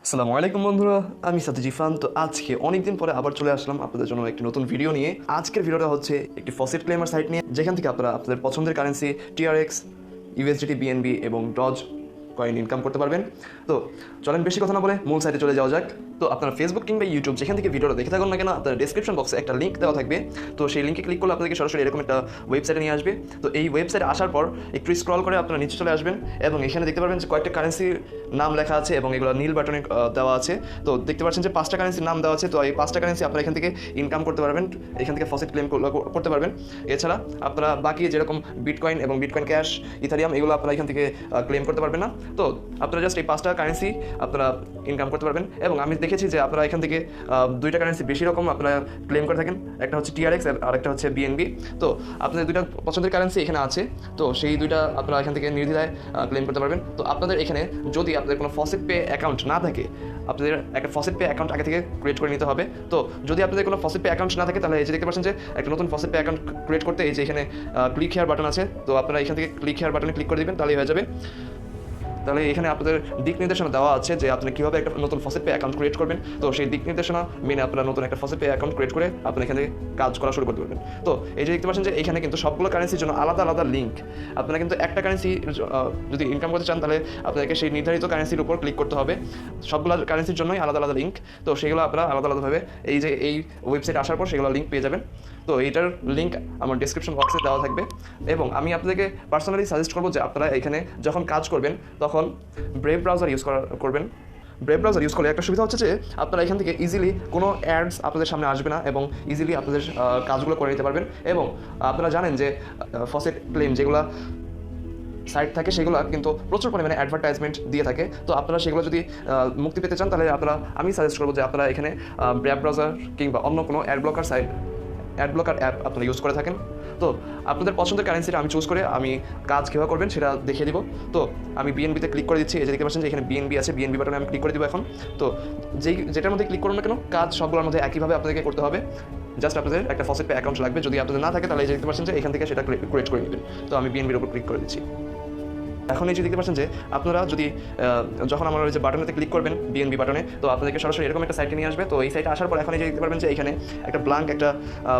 আসসালামু আলাইকুম বন্ধুরা, আমি সাতিজিফান। তো আজকে অনেকদিন পরে আবার চলে আসলাম আপনাদের জন্য একটি নতুন ভিডিও নিয়ে। আজকের ভিডিওটা হচ্ছে একটি ফসেট ক্লেমার সাইট নিয়ে, যেখান থেকে আপনারা আপনাদের পছন্দের কারেন্সি TRX USDT BNB এবং ডজ কয়েন ইনকাম করতে পারবেন। তো চলেন বেশি কথা না বলে মূল সাইটে চলে যাওয়া যাক। তো আপনারা ফেসবুক কিংবা ইউটিউব যেখান থেকে ভিডিওটা দেখে থাকুন না কেন, আপনার ডেসক্রিপশন বক্সে একটা লিঙ্ক দেওয়া থাকবে। তো সেই লিঙ্কে ক্লিক করলে আপনাদেরকে সরাসরি এরকম একটা ওয়েবসাইটে নিয়ে আসবে। তো এই ওয়েবসাইটে আসার পর একটু স্ক্রল করে আপনারা নিচে চলে আসবেন এবং এখানে দেখতে পারবেন যে কয়েকটা কারেন্সির নাম লেখা আছে এবং এগুলো নীল বাটনে দেওয়া আছে। তো দেখতে পাচ্ছেন যে 5টা কারেন্সির নাম দেওয়া আছে। তো এই 5টা কারেন্সি আপনারা এখান থেকে ইনকাম করতে পারবেন, এখান থেকে ফসেট ক্লেম করতে পারবেন। এছাড়া আপনারা বাকি যেরকম বিটকয়েন এবং বিটকয়েন ক্যাশ, ইথারিয়াম, এগুলো আপনারা এখান থেকে ক্লেম করতে পারবেন না। তো আপনারা জাস্ট এই 5টা কারেন্সি আপনারা ইনকাম করতে পারবেন। এবং আমি দেখেছি যে আপনারা এখান থেকে 2টা কারেন্সি বেশি রকম আপনারা ক্লেম করে থাকেন, একটা হচ্ছে TRX আর একটা হচ্ছে BNB। তো আপনাদের 2টা পছন্দের কারেন্সি এখানে আছে, তো সেই 2টা আপনারা এখান থেকে নির্দ্বিধায় ক্লেম করতে পারবেন। তো আপনাদের এখানে যদি আপনাদের কোনো ফসেট পে অ্যাকাউন্ট না থাকে, আপনাদের একটা ফসেট পে অ্যাকাউন্ট আগে থেকে ক্রিয়েট করে নিতে হবে। তো যদি আপনাদের কোনো ফসেট পে অ্যাকাউন্ট না থাকে, তাহলে এই যে দেখতে পাচ্ছেন যে একটা নতুন ফসেট পে অ্যাকাউন্ট ক্রিয়েট করতে এই যে এখানে ক্লিক হেয়ার বাটন আছে। তো আপনারা এখান থেকে ক্লিক হেয়ার বাটনে ক্লিক করে দিবেন, তাহলেই হয়ে যাবে। তাহলে এখানে আপনাদের দিক নির্দেশনা দেওয়া আছে যে আপনি কীভাবে একটা নতুন ফসেট পে অ্যাকাউন্ট ক্রিয়েট করবেন। তো সেই দিক নির্দেশনা মেনে আপনারা নতুন একটা ফসেট পে অ্যাকাউন্ট ক্রিয়েট করে আপনি এখানে কাজ করা শুরু করতে পারবেন। তো এই যে দেখতে পাচ্ছেন যে এখানে কিন্তু সবগুলো কারেন্সির জন্য আলাদা আলাদা লিঙ্ক। আপনারা কিন্তু একটা কারেন্সি যদি ইনকাম করতে চান, তাহলে আপনাদেরকে সেই নির্ধারিত কারেন্সির উপর ক্লিক করতে হবে। সবগুলো কারেন্সির জন্যই আলাদা আলাদা লিঙ্ক। তো সেগুলো আপনারা আলাদা আলাদাভাবে এই যে এই ওয়েবসাইট আসার পর সেগুলো লিঙ্ক পেয়ে যাবেন। তো এইটার লিঙ্ক আমার ডিসক্রিপশন বক্সে দেওয়া থাকবে। এবং আমি আপনাদেরকে পার্সোনালি সাজেস্ট করবো যে আপনারা এখানে যখন কাজ করবেন তখন ব্রেভ ব্রাউজার ইউজ করবেন। ব্রেভ ব্রাউজার ইউজ করলে একটা সুবিধা হচ্ছে যে আপনারা এখান থেকে ইজিলি কোনো অ্যাডস আপনাদের সামনে আসবে না এবং ইজিলি আপনাদের কাজগুলো করে নিতে পারবেন। এবং আপনারা জানেন যে ফসেট ক্লেম যেগুলো সাইট থাকে সেগুলো কিন্তু প্রচুর পরিমাণে অ্যাডভার্টাইজমেন্ট দিয়ে থাকে। তো আপনারা সেগুলো যদি মুক্তি পেতে চান, তাহলে আমি সাজেস্ট করবো যে আপনারা এখানে ব্রেভ ব্রাউজার কিংবা অন্য কোনো অ্যাড ব্লকার অ্যাপ আপনারা ইউজ করে থাকেন। তো আপনাদের পছন্দের কারেন্সিটা আমি চুজ করে আমি কাজ কীভাবে করবেন সেটা দেখিয়ে দিব। তো আমি BNB-তে ক্লিক করে দিচ্ছি। এই যে দেখতে পাচ্ছেন যে এখানে BNB আছে, BNB বাটনে আমি ক্লিক করে দিব এখন। তো যেটার মধ্যে ক্লিক করুন না কেন, কাজ সবগুলোর মধ্যে একইভাবে আপনাদেরকে করতে হবে। জাস্ট আপনাদের একটা ফসেট পে অ্যাকাউন্ট লাগবে। যদি আপনাদের না থাকে, তাহলে এই যে দেখতে পাচ্ছেন যে এখান থেকে সেটা ক্রিয়েট করে নেবেন। তো আমি BNB-র উপর ক্লিক করে দিচ্ছি। এখন এই যে দেখতে পাচ্ছেন যে আপনারা যদি যখন আমার ওই যে বাটনেতে ক্লিক করবেন BNB বাটনে, তো আপনাদেরকে সরাসরি এরকম একটা সাইটে নিয়ে আসবে। তো এই সাইটে আসার পর এখন এই যে দেখতে পারবেন যে এখানে একটা ব্ল্যাঙ্ক একটা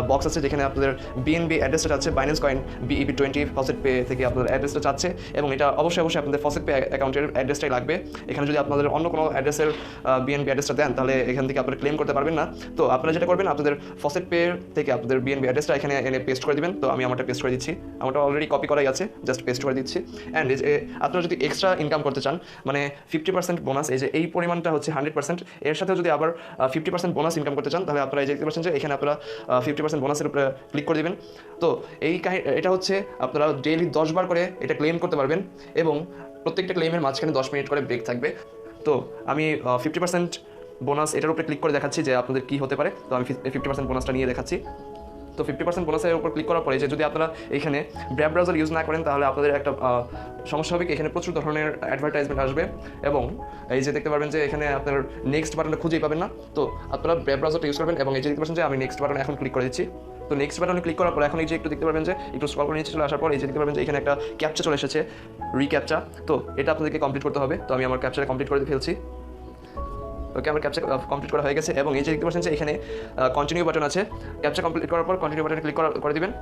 বক্স আছে, যেখানে আপনাদের BNB অ্যাড্রেসটা চাচ্ছে, Binance coin BEP20 faucet pay থেকে আপনাদের অ্যাড্রেসটা চাচ্ছে। এবং এটা অবশ্যই আপনাদের ফসেট পে অ্যাকাউন্টের অ্যাড্রেসটাই লাগবে। এখানে যদি আপনাদের অন্য কোনো অ্যাড্রেসের BNB অ্যাড্রেসটা দেন, তাহলে এখান থেকে আপনারা ক্লেম করতে পারবেন না। তো আপনারা যেটা করবেন, আপনাদের ফসেট পে থেকে আপনাদের BNB অ্যাড্রেসটা এখানে এনে পেস্ট করে দিবেন। তো আমি আমারটা পেস্ট করে দিচ্ছি, আমারটা অলরেডি কপি করাই আছে, জাস্ট পেস্ট করে দিচ্ছি। অ্যান্ড আপনারা যদি এক্সট্রা ইনকাম করতে চান, মানে 50% বোনাস, এই যে এই পরিমাণটা হচ্ছে 100%, এর সাথে যদি আবার 50% বোনাস ইনকাম করতে চান, তাহলে আপনারা এই যে দেখতে পাচ্ছেন যে এখানে আপনারা 50% বোনাসের উপরে ক্লিক করে দেবেন। তো এটা হচ্ছে আপনারা ডেইলি 10 বার করে এটা ক্লেম করতে পারবেন এবং প্রত্যেকটা ক্লেমের মাঝখানে 10 মিনিট করে ব্রেক থাকবে। তো আমি 50% বোনাস এটার উপরে ক্লিক করে দেখাচ্ছি যে আপনাদের কী হতে পারে। তো আমি 50% বোনাসটা নিয়ে দেখাচ্ছি। তো 50% বোনাসের উপর ক্লিক করার পরে যে যদি আপনারা এখানে ব্রেভ ব্রাউজার ইউজ না করেন, তাহলে আপনাদের একটা সমস্যা হবে। এখানে প্রচুর ধরনের অ্যাডভার্টাইজমেন্ট আসবে এবং এই যে দেখতে পারবেন যে এখানে আপনার নেক্সট বাটনটা খুঁজেই পাবেন না। তো আপনারা ব্রেভ ব্রাউজারটা ইউজ করবেন এবং এই যে দেখতে পাচ্ছেন যে আমি নেক্সট বাটনে এখন ক্লিক করে দিচ্ছি। তো নেক্সট বাটনে ক্লিক করার পর এখন এই যে একটু দেখতে পারবেন যে একটু স্ক্রল করে নিচে চলে আসার পর এই যে দেখতে পারবেন যে এখানে একটা ক্যাপচা চলে এসেছে, রিক্যাপচা। তো এটা আপনাদেরকে কমপ্লিট করতে হবে। তো আমি আমার ক্যাপচাটা কমপ্লিট করে ফেলছি। ওকে, আমার ক্যাপচা কমপ্লিট করা হয়ে গেছে এবং এই যে দেখতে পাচ্ছেন যে এখানে কন্টিনিউ বাটন আছে। ক্যাপচা কমপ্লিট করার পর কন্টিনিউ বাটনে ক্লিক করে দিবেন।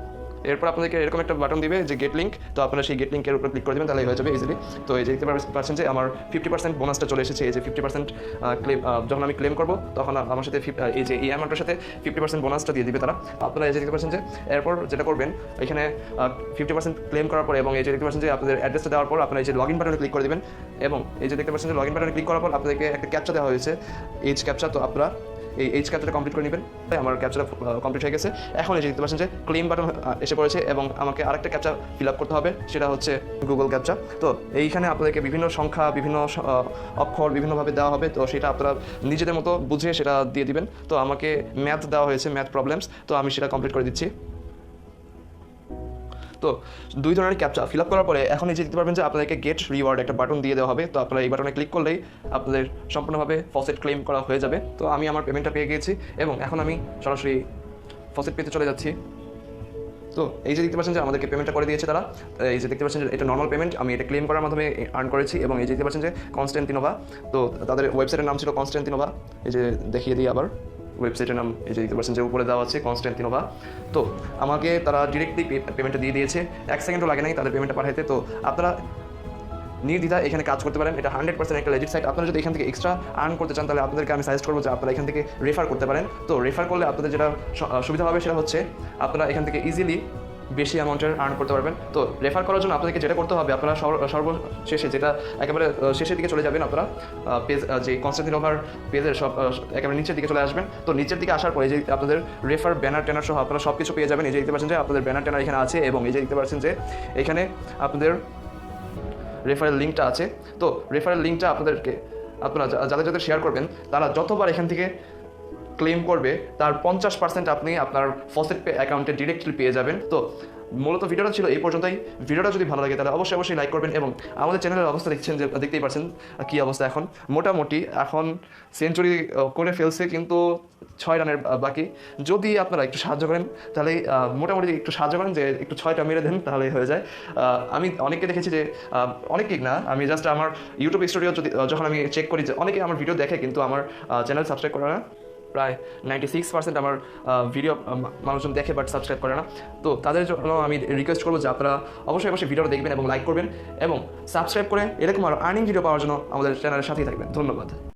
এরপর আপনাদেরকে এরকম একটা বাটন দিবে যে গেট লিঙ্ক। তো আপনারা সেই গেট লিঙ্কের উপর ক্লিক করে দেবেন, তাহলে হয়ে যাবে ইজিলি। তো এই যে দেখতে পাচ্ছেন যে আমার 50% বোনাসটা চলে এসেছে। এই যে 50% ক্লেম, যখন আমি ক্লেম করবো তখন আমার সাথে এই যে এই অ্যামাউন্টের সাথে 50% বোনাসটা দিয়ে দিবে তারা। আপনারা এই যে দেখতে পাচ্ছেন যে এরপর যেটা করবেন, এখানে 50% ক্লেম করার পর এবং এই যে দেখতে পাচ্ছেন যে আপনাদের অ্যাড্রেসটা দেওয়ার পর আপনারা এই যে লগ ইন বাটনে ক্লিক করে দেবেন। এবং এই যে দেখতে পাচ্ছেন যে লগ ইন বাটনে ক্লিক করার পর আপনাদেরকে একটা ক্যাপচা দেওয়া হয়েছে, এইচ ক্যাপচা। তো আপনারা এই ক্যাপচাটা কমপ্লিট করে নেবেন। তাই আমার ক্যাপচাটা কমপ্লিট হয়ে গেছে। এখন এই যে দেখতে পাচ্ছেন যে ক্লেম বাটন এসে পড়েছে এবং আমাকে আরেকটা ক্যাপচা ফিল আপ করতে হবে, সেটা হচ্ছে গুগল ক্যাপচা। তো এইখানে আপনাদেরকে বিভিন্ন সংখ্যা, বিভিন্ন অক্ষর বিভিন্নভাবে দেওয়া হবে। তো সেটা আপনারা নিজেদের মতো বুঝে সেটা দিয়ে দিবেন। তো আমাকে ম্যাথ দেওয়া হয়েছে, ম্যাথ প্রবলেমস। তো আমি সেটা কমপ্লিট করে দিচ্ছি। তো 2 ধরনের ক্যাপচা ফিল আপ করার পরে এখন এই যে দেখতে পারবেন যে আপনাদেরকে গেট রিওয়ার্ড একটা বাটন দিয়ে দেওয়া হবে। তো আপনারা এই বাটনে ক্লিক করলেই আপনাদের সম্পূর্ণভাবে ফসেট ক্লেম করা হয়ে যাবে। তো আমি আমার পেমেন্টটা পেয়ে গিয়েছি এবং এখন আমি সরাসরি ফসেট পেতে চলে যাচ্ছি। তো এই যে দেখতে পাচ্ছেন যে আমাদেরকে পেমেন্টটা করে দিয়েছে তারা, এই যে দেখতে পাচ্ছেন যে এটা নর্মাল পেমেন্ট, আমি এটা ক্লেম করার মাধ্যমে আর্ন করেছি। এবং এই যে দেখতে পাচ্ছেন যে কনস্ট্যান্টিনোভা, তো তাদের ওয়েবসাইটের নাম ছিল কনস্ট্যান্টিনোভা। এই যে দেখিয়ে দিই আবার ওয়েবসাইটের নাম, এই যে দেখতে পাচ্ছেন যে উপরে দেওয়া আছে কনস্ট্যান্টিনোভা। তো আমাকে তারা ডিরেক্টলি পেমেন্টটা দিয়ে দিয়েছে, 1 সেকেন্ডও লাগে নাই তাদের পেমেন্টটা পাঠাইতে। তো আপনারা নির্দ্বিধায় এখানে কাজ করতে পারেন, এটা 100% একটা লেজিট সাইট। আপনারা যদি এখান থেকে এক্সট্রা আর্ন করতে চান তাহলে আপনাদেরকে আমি সাজেস্ট করবো যে আপনারা এখান থেকে রেফার করতে পারেন। তো রেফার করলে আপনাদের যেটা সুবিধা হবে সেটা হচ্ছে আপনারা এখান থেকে ইজিলি বেশি অ্যামাউন্টের আর্ন করতে পারবেন। তো রেফার করার জন্য আপনাদেরকে যেটা করতে হবে, আপনারা সর্বশেষে যেটা একেবারে শেষের দিকে চলে যাবেন, আপনারা পেজ যে কনস্ট্যান্টিনোভার পেজের একেবারে নিচের দিকে চলে আসবেন। তো নিচের দিকে আসার পরে যে আপনাদের রেফার ব্যানার ট্যানার সহ আপনারা সব কিছু পেয়ে যাবেন। এই যে দেখতে পাচ্ছেন যে আপনাদের ব্যানার ট্যানার এখানে আছে, এবং এই যে দেখতে পাচ্ছেন যে এখানে আপনাদের রেফারেল লিঙ্কটা আছে। তো রেফারেল লিঙ্কটা আপনারা যাদের শেয়ার করবেন তারা যতবার এখান থেকে ক্লেম করবে তার 50% আপনি আপনার ফসেট পে অ্যাকাউন্টে ডিরেক্টলি পেয়ে যাবেন। তো মূলত ভিডিওটা ছিল এই পর্যন্তই। ভিডিওটা যদি ভালো লাগে তাহলে অবশ্যই লাইক করবেন, এবং আমাদের চ্যানেলের অবস্থা দেখতেই পাচ্ছেন কী অবস্থা। এখন মোটামুটি এখন সেঞ্চুরি করে ফেলছে, কিন্তু 6 রানের বাকি। যদি আপনারা একটু সাহায্য করেন তাহলে মোটামুটি একটু সাহায্য করেন, যে একটু 6টা মেরে দেন তাহলেই হয়ে যায়। আমি অনেককে দেখেছি যে অনেকেই না, আমি জাস্ট আমার ইউটিউব স্টুডিও যখন আমি চেক করি যে অনেকে আমার ভিডিও দেখে কিন্তু আমার চ্যানেল সাবস্ক্রাইব করে না। প্রায় 96% আমার ভিডিও মানুষজন দেখে বাট সাবস্ক্রাইব করে না। তো তাদের জন্য আমি রিকোয়েস্ট করবো যে আপনারা অবশ্যই ভিডিওটা দেখবেন এবং লাইক করবেন, এবং সাবস্ক্রাইব করে এরকম আরও আর্নিং ভিডিও পাওয়ার জন্য আমাদের চ্যানেলের সাথেই থাকবেন। ধন্যবাদ।